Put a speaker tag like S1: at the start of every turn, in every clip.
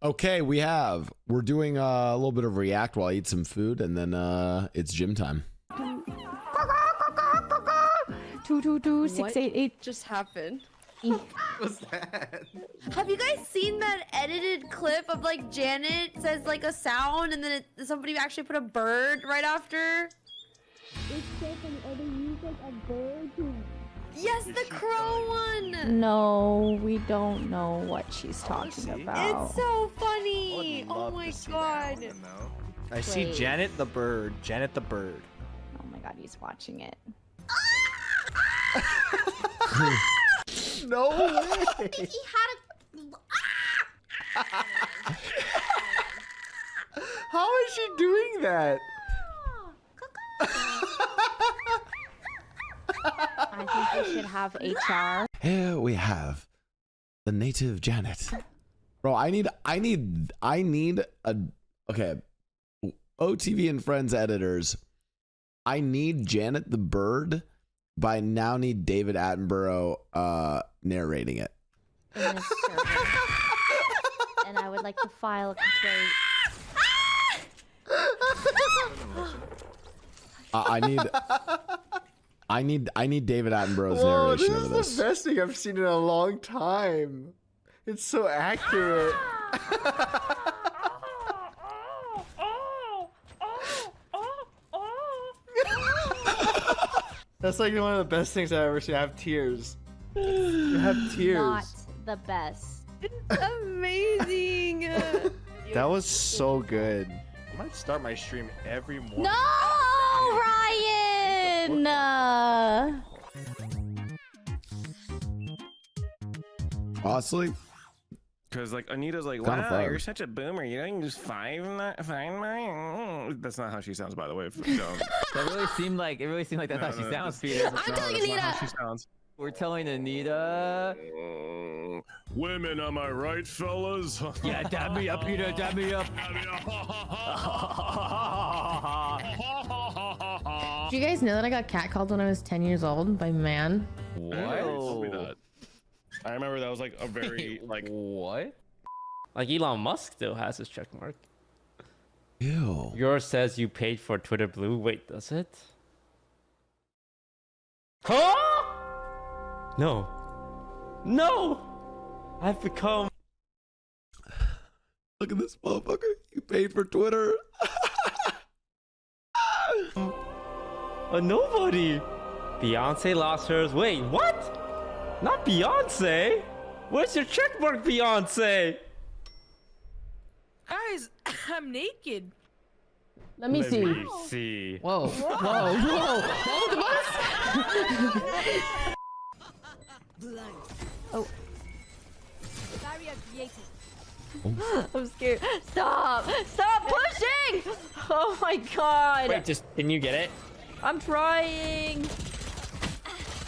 S1: Okay, we're doing a little bit of react while I eat some food, and then it's gym time.
S2: 222-688 just happened.
S3: What's that?
S2: Have you guys seen that edited clip of like Janet says like a sound and then somebody actually put a bird right after? It's so funny. Or they use like a bird to... Yes, the crow one!
S4: No, we don't know what she's talking about.
S2: It's so funny! Oh my god.
S3: I see Janet the bird. Janet the bird.
S4: Oh my god, he's watching it.
S3: No way!
S2: He had a...
S3: How is she doing that?
S4: I think we should have HR.
S1: Here we have the native Janet. Bro, I need a okay. OTV and Friends editors. I need Janet the bird, but I now need David Attenborough narrating it.
S4: In this server. And I would like to file a complaint.
S1: I need David Attenborough's
S3: Whoa,
S1: narration
S3: this
S1: of
S3: is
S1: this.
S3: the best thing I've seen in a long time. It's so accurate. That's like one of the best things I've ever seen. I have tears. You have tears.
S4: Not the best.
S2: Amazing!
S3: That was so good. I might start my stream every morning.
S4: No, Ryan!
S1: Honestly,
S5: because like Anita's like,
S1: Kinda
S5: wow,
S1: fun.
S5: you're such a boomer. You don't just find my. That's not how she sounds, by the way.
S6: That really seemed like that's how she sounds, Peter.
S2: I'm telling Anita!
S5: How she sounds.
S6: We're telling Anita.
S5: Women, am I right, fellas?
S6: Yeah, dab me up, Peter. Dab me up.
S7: Do you guys know that I got catcalled when I was 10 years old by a man?
S5: What? Told me that. I remember that was like a very like.
S6: What? Like Elon Musk still has his check mark.
S1: ew.
S6: Yours says you paid for Twitter Blue. Wait, does it? Huh? No. No! I've become
S1: Look at this motherfucker. You paid for Twitter.
S6: a nobody. Beyonce lost hers. Wait, what? Not Beyonce. Where's your checkmark, Beyonce?
S8: Guys, I'm naked.
S7: Let me see.
S6: See.
S7: Whoa, whoa, whoa.
S4: Oh.
S8: Barrier created.
S4: I'm scared. Stop! Stop pushing! Oh my god!
S6: Wait, can you get it?
S4: I'm trying.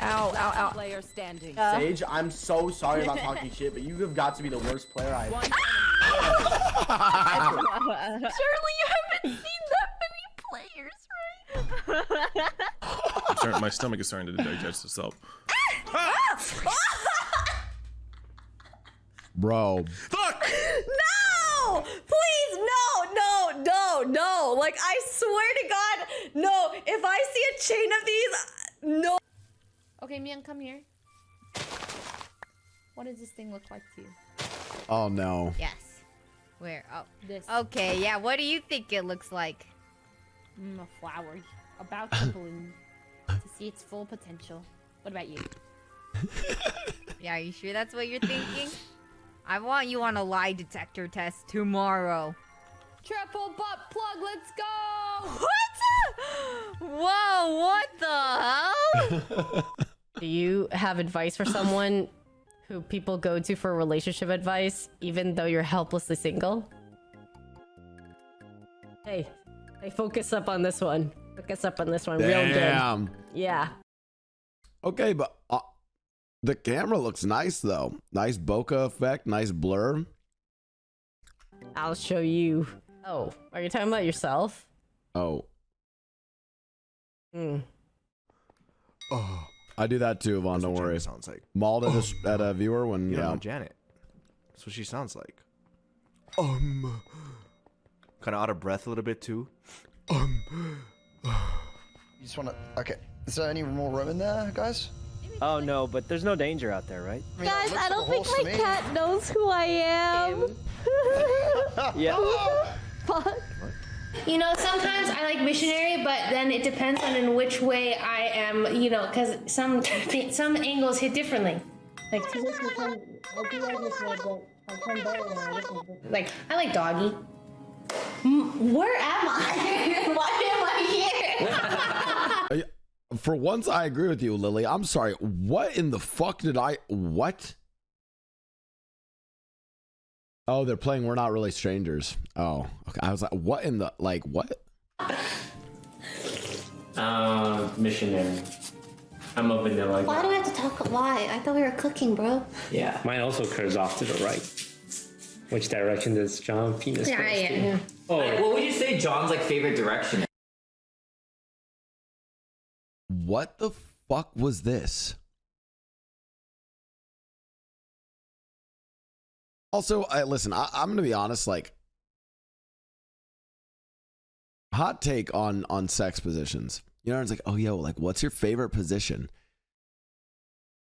S4: Ow, ow, ow.
S8: Player standing.
S9: Sage, I'm so sorry about talking shit, but you have got to be the worst player I've.
S4: Surely you haven't seen that many players, right?
S5: My stomach is starting to digest itself.
S1: Bro.
S5: Fuck!
S2: No! Please, no! Like, I swear to God, no! If I see a chain of these, no!
S7: Okay, Mian, come here. What does this thing look like to you?
S1: Oh no.
S2: Yes. Where? Oh,
S7: This.
S2: okay, yeah, what do you think it looks like?
S7: A flower. About to bloom. To see its full potential. What about you?
S2: Yeah, are you sure that's what you're thinking? I want you on a lie detector test tomorrow.
S7: Triple butt plug, let's go!
S2: What? Whoa, what the hell?
S7: Do you have advice for someone who people go to for relationship advice, even though you're helplessly single? Hey, focus up on this one. Focus up on this one. Real good.
S1: Damn.
S7: Yeah.
S1: Okay, but the camera looks nice though. Nice bokeh effect, nice blur.
S7: I'll show you. Oh, are you talking about yourself?
S1: Oh.
S7: Hmm.
S3: Oh,
S1: I do that too, Vaughn, don't worry.
S3: Sounds like.
S1: Mauled at a viewer when,
S3: You don't
S1: yeah.
S3: know Janet. That's what she sounds like. Kind of out of breath a little bit too.
S10: You just want to. Okay. Is there any more room in there, guys?
S5: Oh no, but there's no danger out there, right?
S10: I mean, it
S4: Guys,
S10: looks
S4: I
S10: like a
S4: don't think
S10: horse to
S4: my
S10: me.
S4: cat knows who I am.
S5: Yeah.
S4: Fuck.
S2: You know, sometimes I like missionary, but then it depends on in which way I am, you know, because some angles hit differently. Like, like I like doggy. Where am I? Why am I here?
S1: For once, I agree with you, Lily. I'm sorry. What in the fuck did I... What? Oh, they're playing We're Not Really Strangers. Oh, okay. I was like, what in the... Like, what?
S6: Missionary. I'm a vanilla
S2: Why
S6: guy.
S2: do we have to talk? Why? I thought we were cooking, bro.
S6: Yeah. Mine also curves off to the right. Which direction does John penis
S2: Yeah,
S6: goes to?
S2: yeah.
S6: Oh,
S11: What would you say John's like favorite direction?
S1: What the fuck was this? Also, listen, I'm going to be honest, like, hot take on sex positions. You know, it's like, oh, yo, like, what's your favorite position?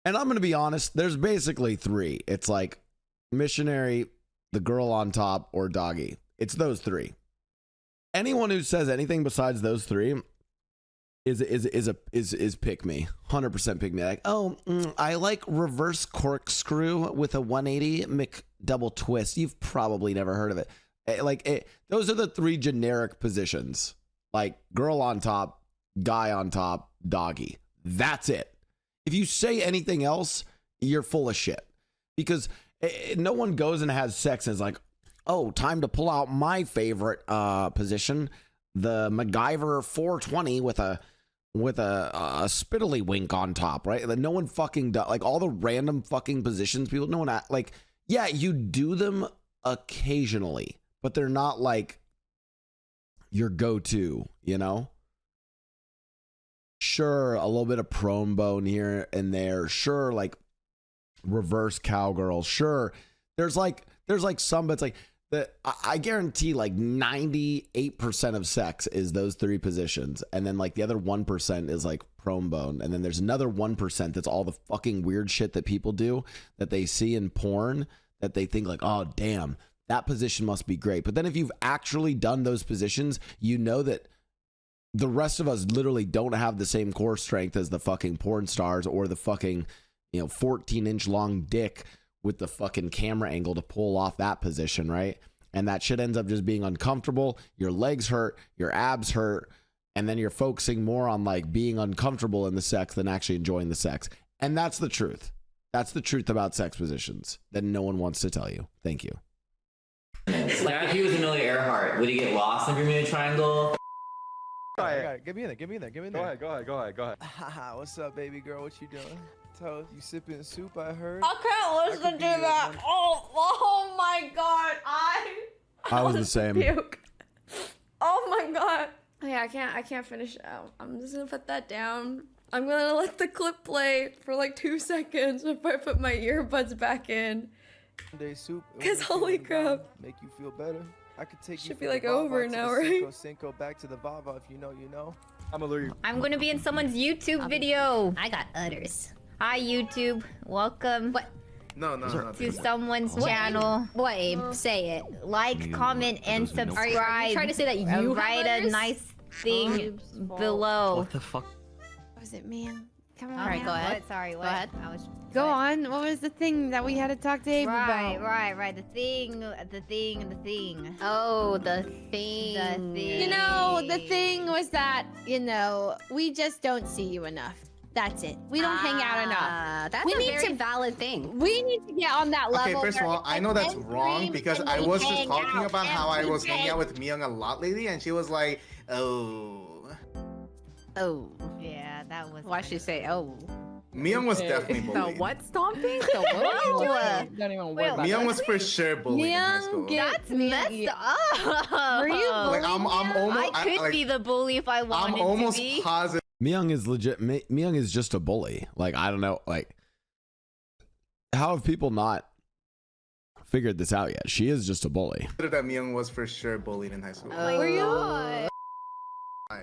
S1: And I'm going to be honest, there's basically three. It's like missionary, the girl on top, or doggy. It's those three. Anyone who says anything besides those three is pick me. 100% pick me. Like, oh, I like reverse corkscrew with a 180 McDouble twist. You've probably never heard of it. Those are the three generic positions. Like girl on top, guy on top, doggy. That's it. If you say anything else, you're full of shit. Because no one goes and has sex and is like, oh, time to pull out my favorite position, the MacGyver 420 with a spittily wink on top, right? That no one fucking does. Like all the random fucking positions people, no one like. Yeah, you do them occasionally, but they're not like your go-to, you know? Sure, a little bit of prone bone here and there. Sure, like reverse cowgirl. Sure, there's some, but it's like I guarantee like 98% of sex is those three positions, and then like the other 1% is like prone bone, and then there's another 1% that's all the fucking weird shit that people do that they see in porn that they think like, oh damn, that position must be great. But then if you've actually done those positions, you know that the rest of us literally don't have the same core strength as the fucking porn stars or the fucking, 14-inch long dick with the fucking camera angle to pull off that position, right? And that shit ends up just being uncomfortable. Your legs hurt, your abs hurt, and then you're focusing more on like being uncomfortable in the sex than actually enjoying the sex. And that's the truth. That's the truth about sex positions that no one wants to tell you. Thank you.
S11: Like if he was Amelia Earhart, would he get lost in the Bermuda Triangle?
S3: Get me in there. Go ahead.
S10: Haha, what's up, baby girl? What you doing? Toast, you sipping soup, I heard.
S2: I can't listen to that. Oh my god,
S1: I was the same.
S2: puke. Oh my god. Yeah, I can't finish it out. I'm just gonna put that down. I'm gonna let the clip play for like 2 seconds before I put my earbuds back in.
S10: Day soup.
S2: Cause holy crap.
S10: Make you feel better. I could take
S2: Should
S10: you
S2: be
S10: from
S2: like
S10: the Vava
S2: over
S10: to
S2: now,
S10: the
S2: right?
S10: Cinco back to the Vava if you know, you know.
S3: I'm gonna lure you.
S7: I'm gonna be in someone's YouTube video. I got udders. Hi YouTube, welcome
S10: No.
S7: to someone's channel. Wait, say it. Like, comment, and subscribe. Are you trying to say that you write a nice thing below.
S11: What the fuck?
S2: Was it man? Come on.
S7: All right,
S2: man.
S7: go ahead.
S2: What? Sorry, what?
S7: Go ahead. I was.
S2: Go on. What was the thing that we had to talk to Abe about?
S7: Right. The thing. Oh, the thing.
S2: You know, the thing was that, we just don't see you enough. That's it. We don't hang out enough.
S7: That's
S2: We
S7: a
S2: need
S7: very
S2: to-
S7: valid thing.
S2: We need to get on that level.
S12: Okay, first of
S2: where
S12: all,
S2: it's
S12: I
S2: like
S12: know that's
S2: men
S12: wrong
S2: dream
S12: because
S2: and
S12: I
S2: we
S12: was just
S2: hang
S12: talking
S2: out
S12: about how I
S2: every
S12: was hanging
S2: day.
S12: out with Myung a lot lately, and she was like, "Oh."
S2: Oh.
S7: Yeah, that was.
S2: Why should you say, oh?
S12: Myung was definitely
S8: The
S12: bullied.
S8: what stomping?
S7: So what are you doing?
S8: Don't even
S7: worry about
S12: Myung was for sure bullied in high school.
S7: That's messed up.
S2: Were you
S12: Like I'm almost.
S7: I could be the bully if I wanted
S12: I'm almost
S7: to be.
S12: positive.
S1: Myung is legit. Myung is just a bully. Like, I don't know. Like, how have people not figured this out yet. She is just a bully.
S12: That Myung was for sure bullied in high school.
S2: Were you?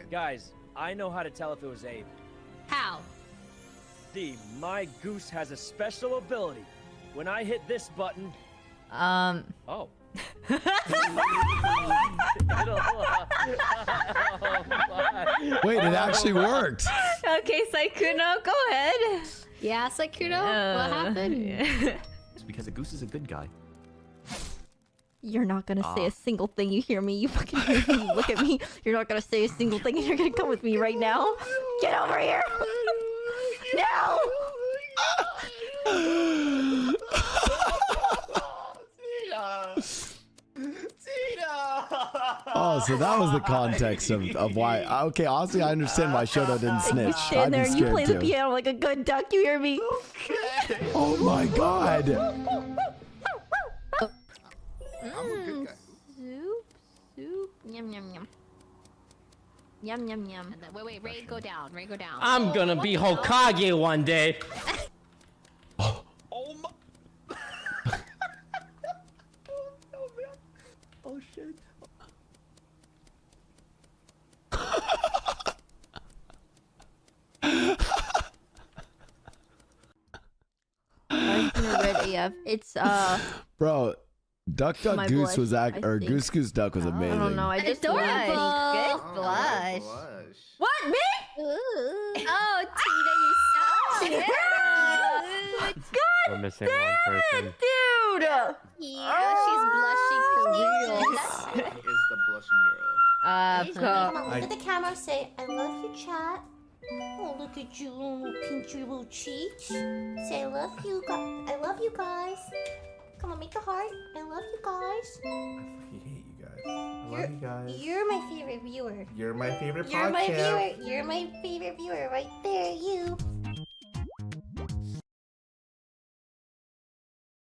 S13: Guys, I know how to tell if it was Abe.
S2: How?
S13: See, my goose has a special ability. When I hit this button, oh.
S1: Wait, it actually worked.
S7: Okay, Saikuno, go ahead.
S2: Yeah, Sakuno, what happened?
S14: It's because a goose is a good guy.
S4: You're not gonna say a single thing. You hear me? You fucking hear me? You look at me. You're not gonna say a single thing, and you're gonna come with me right now. Get over here! No!
S1: Oh, so that was the context of why. Okay, honestly, I understand why Shoto didn't snitch.
S4: You stand there and you play the
S1: too.
S4: piano like a good duck. You hear me?
S1: Oh my god!
S4: Soup. Yum yum yum. Yum yum yum.
S2: Wait, Ray, go down. Ray, go down.
S13: I'm gonna be Hokage one day.
S3: Oh my. Oh shit.
S4: Red AF. It's
S1: Bro, Duck Duck
S4: My
S1: Goose
S4: blush,
S1: was
S4: I
S1: or
S4: think.
S1: Goose Goose Duck was amazing.
S4: I don't know. I just
S7: Adorable. Good blush.
S2: What, me?
S7: Oh, Tina, you so cute.
S14: We're missing one person.
S4: Dude!
S7: Yeah, she's blushing for real.
S12: Is the blushing girl.
S7: Come
S4: on, look at the camera. Say, I love you, chat. Oh, look at you, little pinchy little cheeks. Say, I love you, I love you guys. Come on, make the heart. I love you guys.
S12: I fucking hate you guys. I love you guys.
S4: You're my favorite viewer.
S12: You're my favorite
S4: You're
S12: podcast.
S4: You're my favorite viewer right there, you.